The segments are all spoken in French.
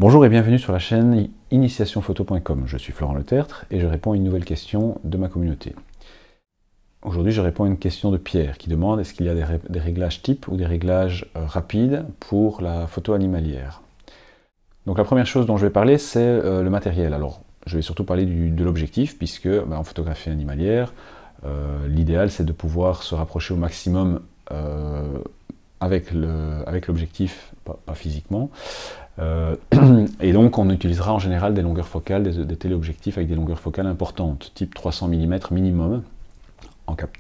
Bonjour et bienvenue sur la chaîne initiationphoto.com. Je suis Florent Letertre et je réponds à une nouvelle question de ma communauté. Aujourd'hui, je réponds à une question de Pierre qui demande est-ce qu'il y a des réglages types ou des réglages rapides pour la photo animalière. Donc la première chose dont je vais parler, c'est le matériel. Alors, je vais surtout parler de l'objectif puisque en photographie animalière, l'idéal c'est de pouvoir se rapprocher au maximum avec l'objectif, pas physiquement. Et donc on utilisera en général des longueurs focales, des téléobjectifs avec des longueurs focales importantes, type 300 mm minimum,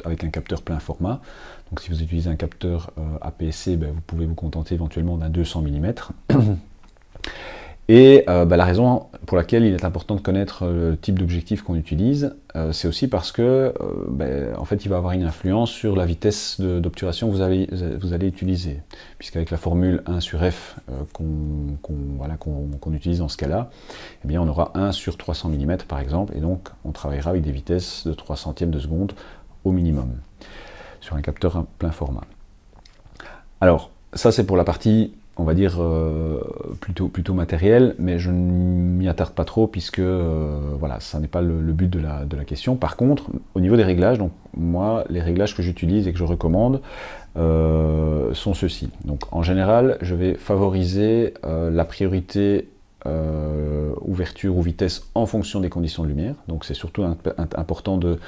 avec un capteur plein format. Donc si vous utilisez un capteur APS-C, vous pouvez vous contenter éventuellement d'un 200 mm. Et la raison pour laquelle il est important de connaître le type d'objectif qu'on utilise, c'est aussi parce que en fait, il va avoir une influence sur la vitesse d'obturation que vous allez utiliser. Puisqu'avec la formule 1 sur f qu'on utilise dans ce cas-là, eh bien, on aura 1 sur 300 mm par exemple, et donc on travaillera avec des vitesses de 3 centièmes de seconde au minimum, sur un capteur plein format. Alors, ça c'est pour la partie, on va dire, plutôt matériel, mais je ne m'y attarde pas trop puisque voilà, ça n'est pas le but de la question. Par contre, au niveau des réglages, donc moi, les réglages que j'utilise et que je recommande sont ceux-ci. Donc en général, je vais favoriser la priorité ouverture ou vitesse en fonction des conditions de lumière. Donc c'est surtout important de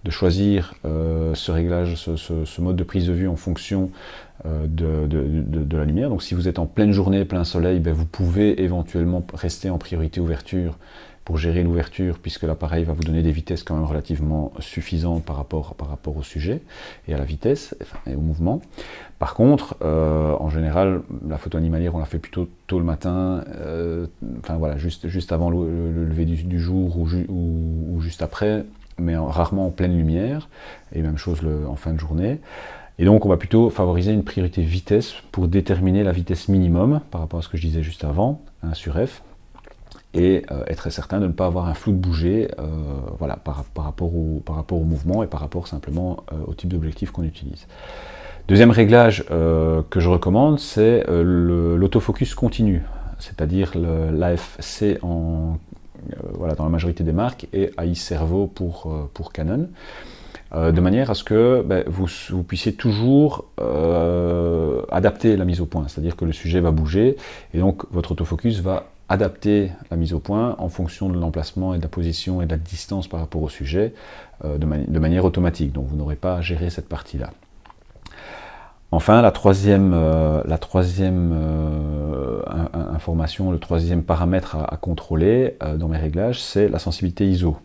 choisir ce réglage, ce mode de prise de vue en fonction de la lumière. Donc si vous êtes en pleine journée, plein soleil, vous pouvez éventuellement rester en priorité ouverture pour gérer l'ouverture, puisque l'appareil va vous donner des vitesses quand même relativement suffisantes par rapport au sujet et à la vitesse et au mouvement. Par contre, en général, la photo animalière, on la fait plutôt tôt le matin, enfin voilà, juste avant le lever du jour ou juste après, mais rarement en pleine lumière, et même chose en fin de journée. Et donc on va plutôt favoriser une priorité vitesse pour déterminer la vitesse minimum par rapport à ce que je disais juste avant, 1 sur f, et être certain de ne pas avoir un flou de bouger voilà, par rapport au mouvement et par rapport simplement au type d'objectif qu'on utilise. Deuxième réglage que je recommande, c'est l'autofocus continu, c'est-à-dire l'AFC voilà, dans la majorité des marques et AI Servo pour Canon. De manière à ce que vous puissiez toujours adapter la mise au point, c'est-à-dire que le sujet va bouger et donc votre autofocus va adapter la mise au point en fonction de l'emplacement et de la position et de la distance par rapport au sujet de manière automatique, donc vous n'aurez pas à gérer cette partie-là. Enfin, la troisième information, le troisième paramètre à contrôler dans mes réglages, c'est la sensibilité ISO.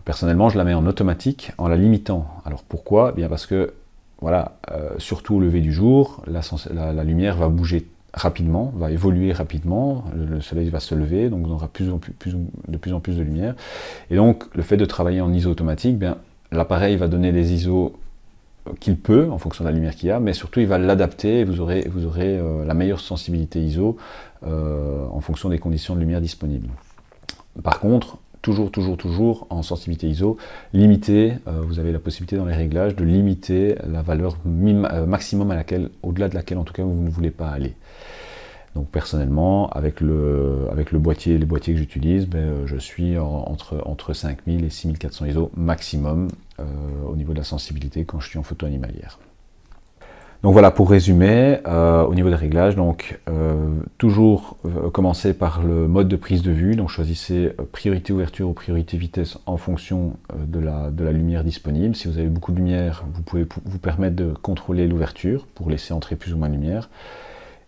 Personnellement, je la mets en automatique en la limitant. Alors pourquoi? Bien parce que, voilà, surtout au lever du jour, la lumière va bouger rapidement, va évoluer rapidement, le soleil va se lever, donc on aura de plus en plus de lumière. Et donc, le fait de travailler en ISO automatique, l'appareil va donner les ISO qu'il peut, en fonction de la lumière qu'il y a, mais surtout il va l'adapter et vous aurez la meilleure sensibilité ISO en fonction des conditions de lumière disponibles. Par contre, toujours en sensibilité ISO, limitée, vous avez la possibilité dans les réglages de limiter la valeur maximum au-delà de laquelle en tout cas vous ne voulez pas aller. Donc personnellement, avec les boîtiers que j'utilise, je suis entre 5000 et 6400 ISO maximum au niveau de la sensibilité quand je suis en photo animalière. Donc voilà, pour résumer, au niveau des réglages, donc toujours commencer par le mode de prise de vue, donc choisissez priorité ouverture ou priorité vitesse en fonction de la lumière disponible. Si vous avez beaucoup de lumière, vous pouvez vous permettre de contrôler l'ouverture pour laisser entrer plus ou moins de lumière.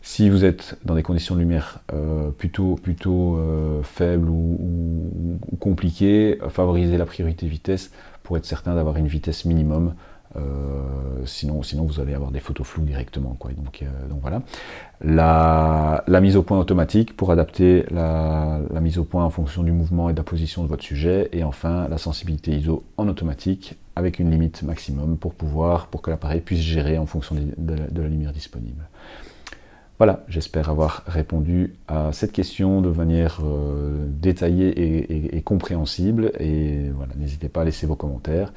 Si vous êtes dans des conditions de lumière plutôt faibles ou compliquées, favorisez la priorité vitesse pour être certain d'avoir une vitesse minimum. Sinon vous allez avoir des photos floues directement, quoi. Donc voilà. La mise au point automatique pour adapter la mise au point en fonction du mouvement et de la position de votre sujet. Et enfin, la sensibilité ISO en automatique avec une limite maximum pour que l'appareil puisse gérer en fonction de la lumière disponible. Voilà, j'espère avoir répondu à cette question de manière détaillée et compréhensible. Et voilà, n'hésitez pas à laisser vos commentaires.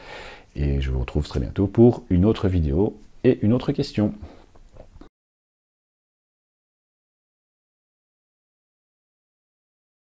Et je vous retrouve très bientôt pour une autre vidéo et une autre question.